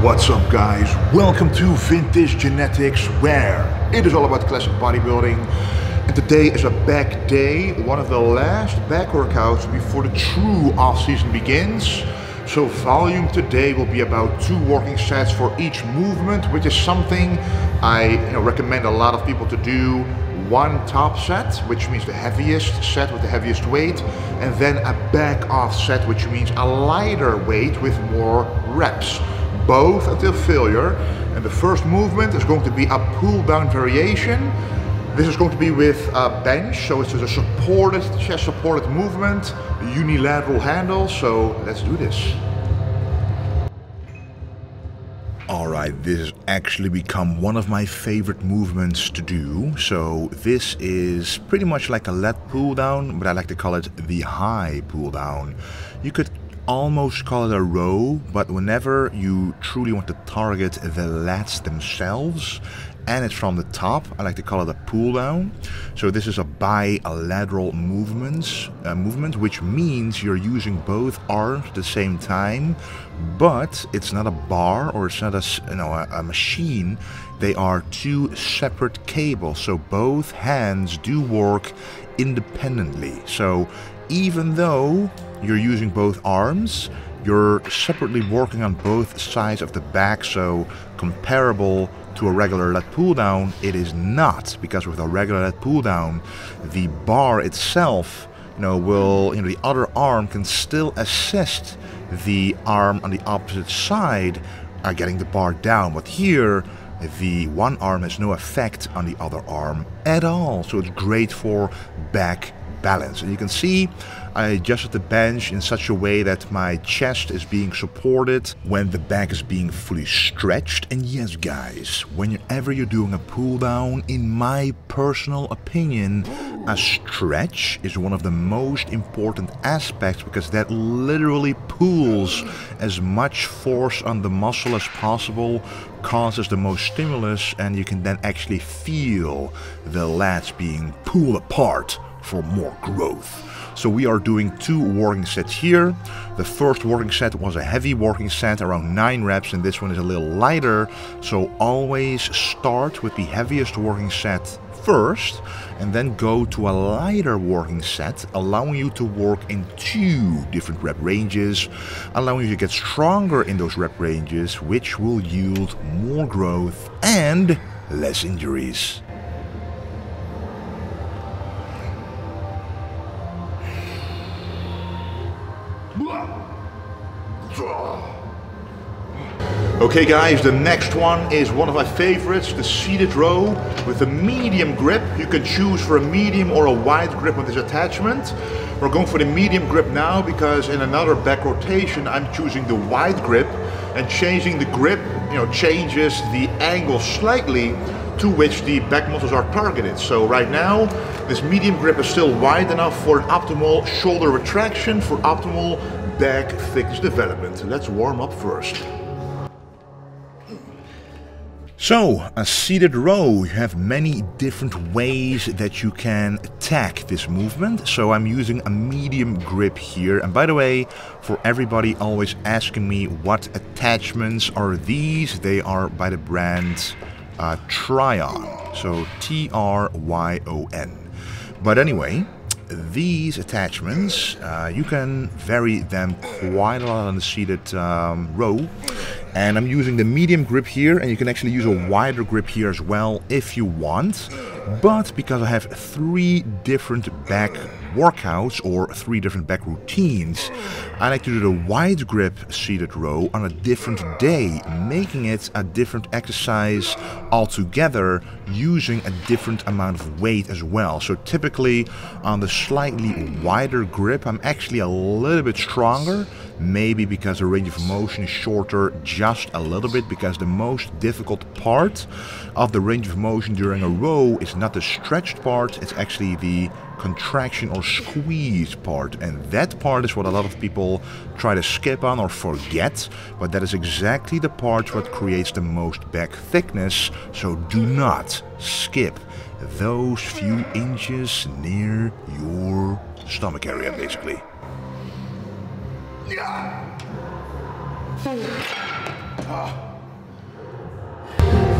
What's up guys, welcome to Vintage Genetics, where it is all about classic bodybuilding. And today is a back day, one of the last back workouts before the true off-season begins. So volume today will be about 2 working sets for each movement, which is something I recommend a lot of people to do. 1 top set, which means the heaviest set with the heaviest weight, and then a back off set, which means a lighter weight with more reps. Both until failure. And the first movement is going to be a pull down variation. This is going to be with a bench, so it's just a supported, chest supported movement, a unilateral handle. So let's do this. Alright, this has actually become one of my favorite movements to do. So this is pretty much like a lat pull down, but I like to call it the high pull down. You could almost call it a row, but whenever you truly want to target the lats themselves and it's from the top, I like to call it a pull down. So this is a bi-lateral movement, which means you're using both arms at the same time, but it's not a bar or it's not a machine. They are 2 separate cables, so both hands do work independently. So even though you're using both arms, you're separately working on both sides of the back, so comparable to a regular lat pull down, it is not, because with a regular lat pull down, the bar itself, the other arm can still assist the arm on the opposite side getting the bar down, but here the one arm has no effect on the other arm at all, so it's great for back balance. And you can see I adjusted the bench in such a way that my chest is being supported when the back is being fully stretched. And yes guys, whenever you're doing a pull down, in my personal opinion, a stretch is one of the most important aspects, because that literally pulls as much force on the muscle as possible, causes the most stimulus, and you can then actually feel the lats being pulled apart for more growth. So we are doing 2 working sets here. The first working set was a heavy working set, around 9 reps, and this one is a little lighter. So always start with the heaviest working set first, and then go to a lighter working set, allowing you to work in 2 different rep ranges, allowing you to get stronger in those rep ranges, which will yield more growth and less injuries. Okay guys, the next one is one of my favorites, the seated row with a medium grip. You can choose for a medium or a wide grip on this attachment. We're going for the medium grip now because in another back rotation I'm choosing the wide grip, and changing the grip changes the angle slightly to which the back muscles are targeted. So right now this medium grip is still wide enough for an optimal shoulder retraction, for optimal back thickness development. Let's warm up first. So, a seated row, you have many different ways that you can attack this movement. So I'm using a medium grip here. And by the way, for everybody always asking me what attachments are these, they are by the brand Tryon. So T-R-Y-O-N. But anyway, these attachments, you can vary them quite a lot on the seated row. And I'm using the medium grip here, and you can actually use a wider grip here as well if you want. But because I have 3 different back workouts or 3 different back routines, I like to do the wide grip seated row on a different day, making it a different exercise altogether, using a different amount of weight as well. So typically on the slightly wider grip, I'm actually a little bit stronger, maybe because the range of motion is shorter just a little bit, because the most difficult part of the range of motion during a row is not the stretched part, it's actually the contraction or squeeze part, and that part is what a lot of people try to skip on or forget, but that is exactly the part what creates the most back thickness. So do not skip those few inches near your stomach area, basically.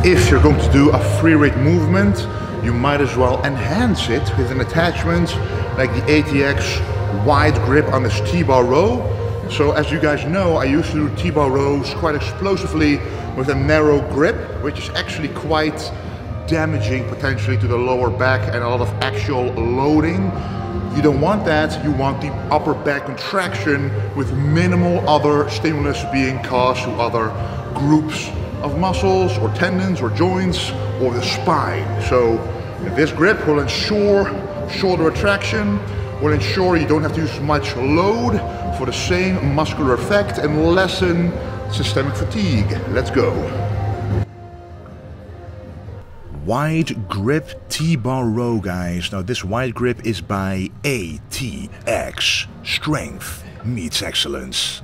if you're going to do a free weight movement, you might as well enhance it with an attachment like the ATX wide grip on this T-bar row. So as you guys know, I used to do T-bar rows quite explosively with a narrow grip, which is actually quite damaging potentially to the lower back and a lot of actual loading. You don't want that. You want the upper back contraction with minimal other stimulus being caused to other groups of muscles or tendons or joints or the spine. So this grip will ensure shoulder retraction, will ensure you don't have to use much load for the same muscular effect and lessen systemic fatigue. Let's go. Wide grip T-bar row, guys. Now this wide grip is by ATX. Strength meets excellence.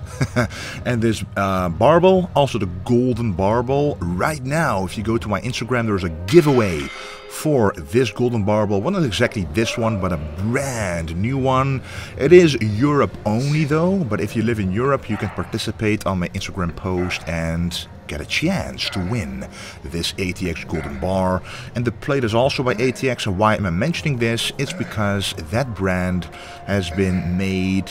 And this barbell, also the golden barbell. Right now, if you go to my Instagram, there's a giveaway for this golden barbell. Well, not exactly this one, but a brand new one. It is Europe only though, but if you live in Europe, you can participate on my Instagram post and get a chance to win this ATX golden bar. And the plate is also by ATX. And why am I mentioning this? It's because that brand has been made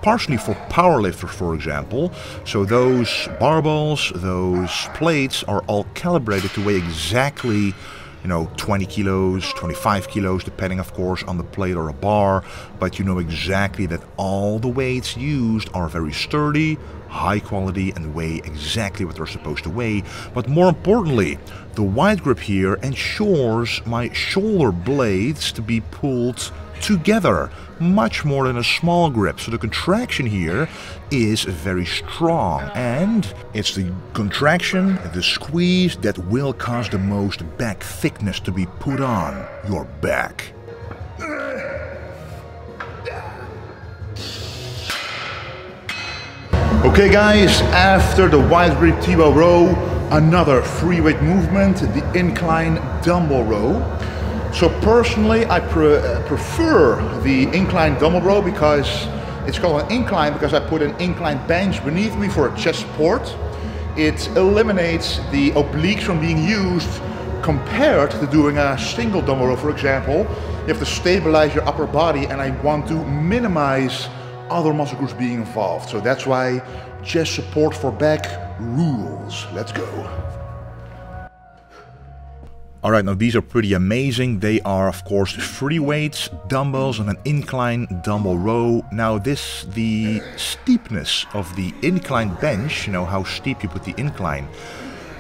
partially for powerlifters, for example. So those barbells, those plates are all calibrated to weigh exactly 20 kilos, 25 kilos, depending of course on the plate or a bar, but you know exactly that all the weights used are very sturdy, high quality, and weigh exactly what they're supposed to weigh. But more importantly, the wide grip here ensures my shoulder blades to be pulled together much more than a small grip. So the contraction here is very strong, and it's the contraction, the squeeze, that will cause the most back thickness to be put on your back. Okay guys, after the wide grip T-bar row, another free weight movement, the incline dumbbell row. So personally, I prefer the incline dumbbell row because it's called an incline because I put an incline bench beneath me for a chest support. It eliminates the obliques from being used compared to doing a single dumbbell row. For example, you have to stabilize your upper body, and I want to minimize other muscle groups being involved. So that's why chest support for back rules. Let's go. Alright, now these are pretty amazing. They are of course free weights, dumbbells, and an incline dumbbell row. Now the steepness of the incline bench, how steep you put the incline,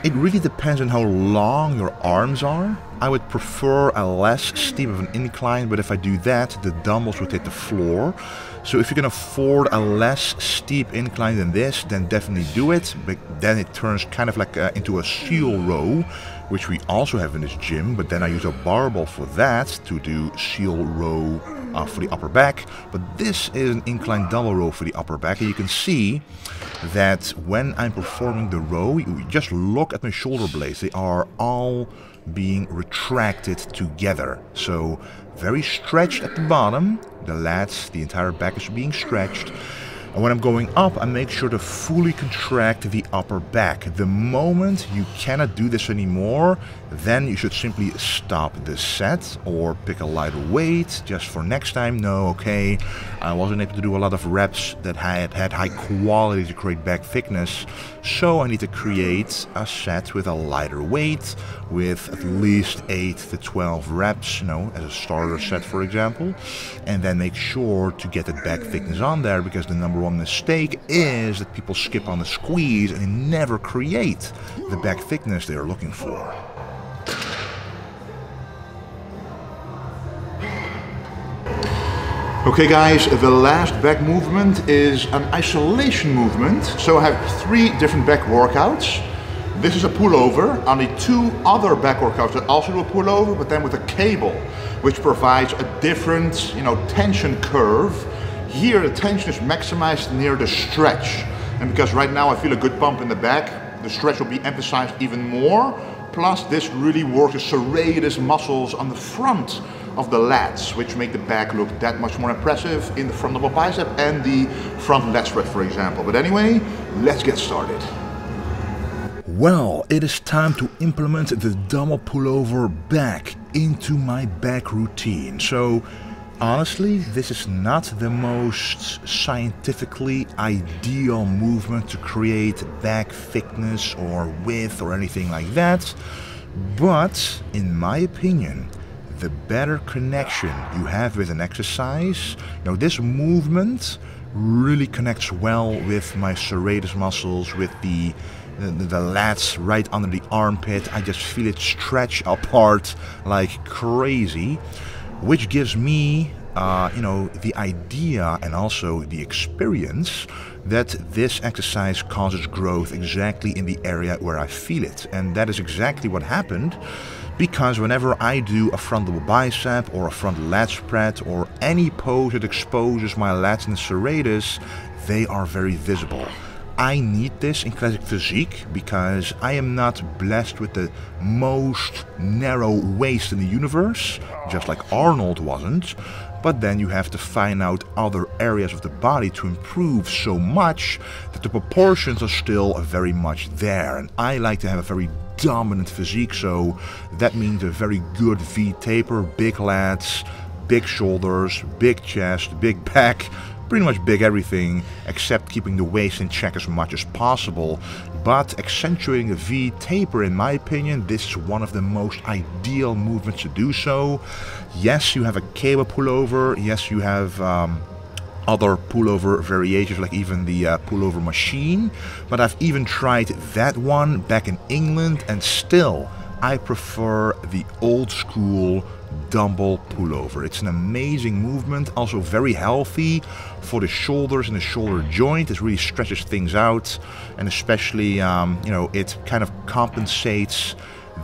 it really depends on how long your arms are. I would prefer a less steep of an incline, but if I do that, the dumbbells would hit the floor. So if you can afford a less steep incline than this, then definitely do it. But then it turns kind of like into a seal row, which we also have in this gym. But then I use a barbell for that to do seal row for the upper back. But this is an incline dumbbell row for the upper back. And you can see that when I'm performing the row, you just look at my shoulder blades. They are all being retracted together. So very stretched at the bottom. The lats, the entire back is being stretched. And when I'm going up, I make sure to fully contract the upper back. The moment you cannot do this anymore, then you should simply stop the set or pick a lighter weight just for next time. No, okay, I wasn't able to do a lot of reps that had high quality to create back thickness, so I need to create a set with a lighter weight with at least 8 to 12 reps, as a starter set, for example, and then make sure to get the back thickness on there, because the number one mistake is that people skip on the squeeze and they never create the back thickness they are looking for. Okay guys, the last back movement is an isolation movement. So I have 3 different back workouts. This is a pullover, only 2 other back workouts that also do a pullover, but then with a cable, which provides a different, tension curve. Here the tension is maximized near the stretch. And because right now I feel a good pump in the back, the stretch will be emphasized even more. Plus this really works the serratus muscles on the front of the lats, which make the back look that much more impressive in the front double bicep and the front lat spread, for example. But anyway, let's get started. Well, it is time to implement the dumbbell pullover back into my back routine. So honestly, this is not the most scientifically ideal movement to create back thickness or width or anything like that. But in my opinion, the better connection you have with an exercise, this movement really connects well with my serratus muscles, with the lats right under the armpit. I just feel it stretch apart like crazy, which gives me the idea and also the experience that this exercise causes growth exactly in the area where I feel it. And that is exactly what happened, because whenever I do a front double bicep or a front lat spread or any pose that exposes my lats and serratus, they are very visible. I need this in classic physique because I am not blessed with the most narrow waist in the universe, just like Arnold wasn't. But then you have to find out other areas of the body to improve so much that the proportions are still very much there. And I like to have a very dominant physique, so that means a very good V taper, big lats, big shoulders, big chest, big back, pretty much big everything except keeping the waist in check as much as possible. But accentuating the V taper, in my opinion, this is one of the most ideal movements to do so. Yes, you have a cable pullover. Yes, you have other pullover variations, like even the pullover machine. But I've even tried that one back in England, and still I prefer the old school dumbbell pullover. It's an amazing movement, also very healthy for the shoulders and the shoulder joint. It really stretches things out, and especially it kind of compensates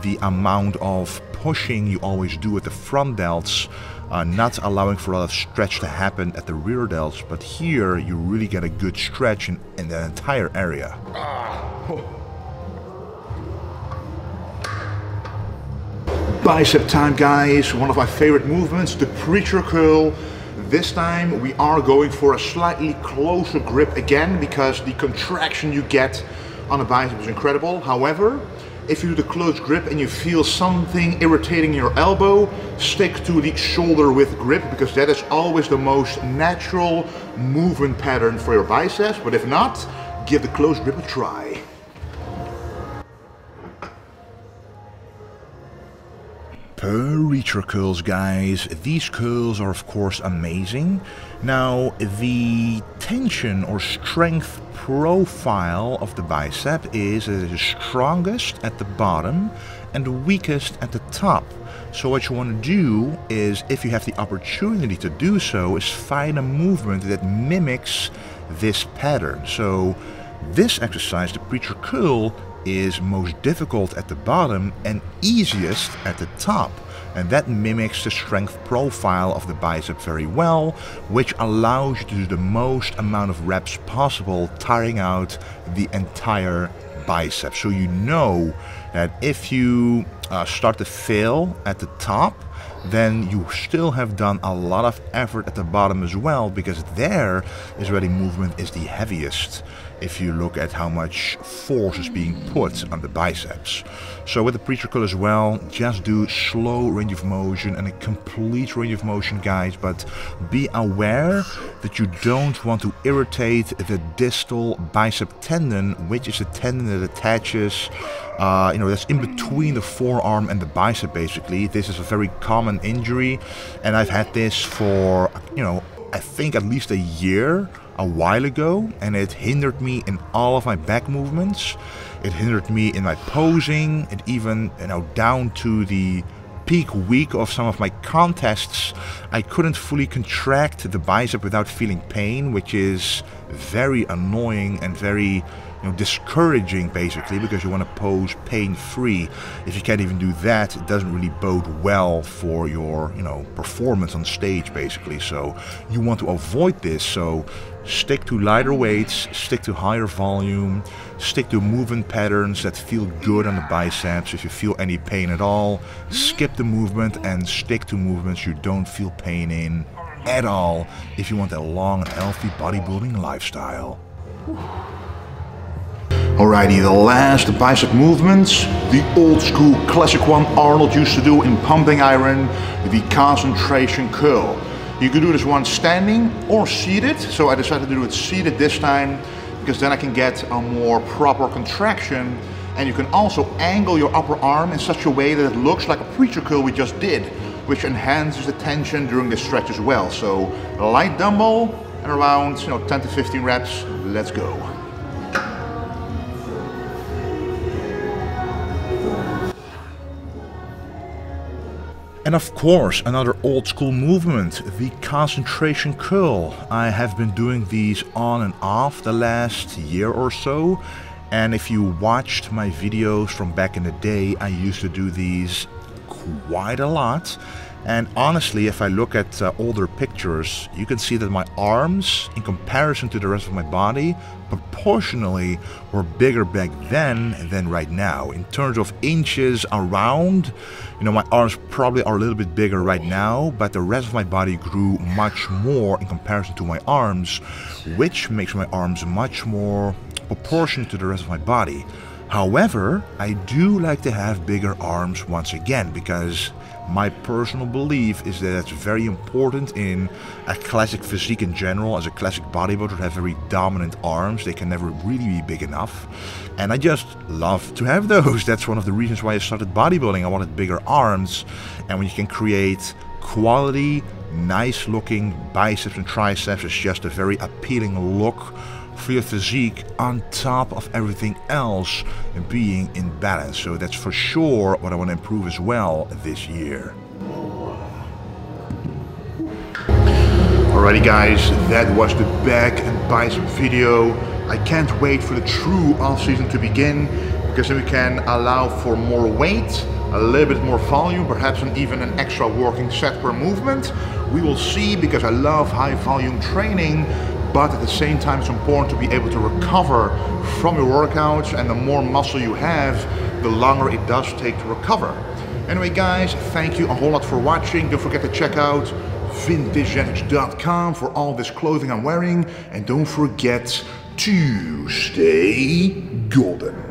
the amount of pushing you always do at the front delts, not allowing for a lot of stretch to happen at the rear delts. But here you really get a good stretch in the entire area. Bicep time, guys. One of my favorite movements, the preacher curl. This time we are going for a slightly closer grip again, because the contraction you get on a bicep is incredible. However, if you do the close grip and you feel something irritating your elbow, stick to the shoulder width grip, because that is always the most natural movement pattern for your biceps. But if not, give the close grip a try. Preacher curls, guys. These curls are of course amazing. Now, the tension or strength profile of the bicep is strongest at the bottom and the weakest at the top. So what you want to do is, if you have the opportunity to do so, is find a movement that mimics this pattern. So this exercise, the preacher curl, is most difficult at the bottom and easiest at the top, and that mimics the strength profile of the bicep very well, which allows you to do the most amount of reps possible, tiring out the entire bicep. So you know that if you start to fail at the top, then you still have done a lot of effort at the bottom as well, because there is where the movement is the heaviest, if you look at how much force is being put on the biceps. So with the preacher curl as well, just do slow range of motion and a complete range of motion, guys, but be aware that you don't want to irritate the distal bicep tendon, which is a tendon that attaches that's in between the forearm and the bicep. Basically, this is a very common injury, and I've had this for I think at least a year, a while ago, and it hindered me in all of my back movements. It hindered me in my posing, and even down to the peak week of some of my contests, I couldn't fully contract the bicep without feeling pain, which is very annoying and very discouraging, basically, because you want to pose pain-free. If you can't even do that, it doesn't really bode well for your performance on stage, basically. So you want to avoid this. So stick to lighter weights, stick to higher volume, stick to movement patterns that feel good on the biceps. If you feel any pain at all, skip the movement and stick to movements you don't feel pain in at all, if you want a long and healthy bodybuilding lifestyle. Alrighty, the last bicep movements, the old school classic one Arnold used to do in pumping iron, the concentration curl. You can do this one standing or seated, so I decided to do it seated this time because then I can get a more proper contraction, and you can also angle your upper arm in such a way that it looks like a preacher curl we just did, which enhances the tension during the stretch as well. So light dumbbell and around 10 to 15 reps, let's go. And of course, another old school movement, the concentration curl. I have been doing these on and off the last year or so. And if you watched my videos from back in the day, I used to do these quite a lot. And honestly, if I look at older pictures, you can see that my arms, in comparison to the rest of my body, proportionally were bigger back then than right now. In terms of inches around, my arms probably are a little bit bigger right now, but the rest of my body grew much more in comparison to my arms, which makes my arms much more proportionate to the rest of my body. However, I do like to have bigger arms once again, because my personal belief is that it's very important in a classic physique in general. As a classic bodybuilder, to have very dominant arms. They can never really be big enough, and I just love to have those. That's one of the reasons why I started bodybuilding. I wanted bigger arms, and when you can create quality, nice looking biceps and triceps, it's just a very appealing look for your physique, on top of everything else being in balance. So that's for sure what I want to improve as well this year. Alrighty guys, that was the back and bicep video. I can't wait for the true off season to begin, because then we can allow for more weight, a little bit more volume, perhaps even an extra working set per movement. We will see, because I love high volume training, but at the same time it's important to be able to recover from your workouts, and the more muscle you have, the longer it does take to recover. Anyway guys, thank you a whole lot for watching. Don't forget to check out vintagegenetics.com for all this clothing I'm wearing, and don't forget to stay golden.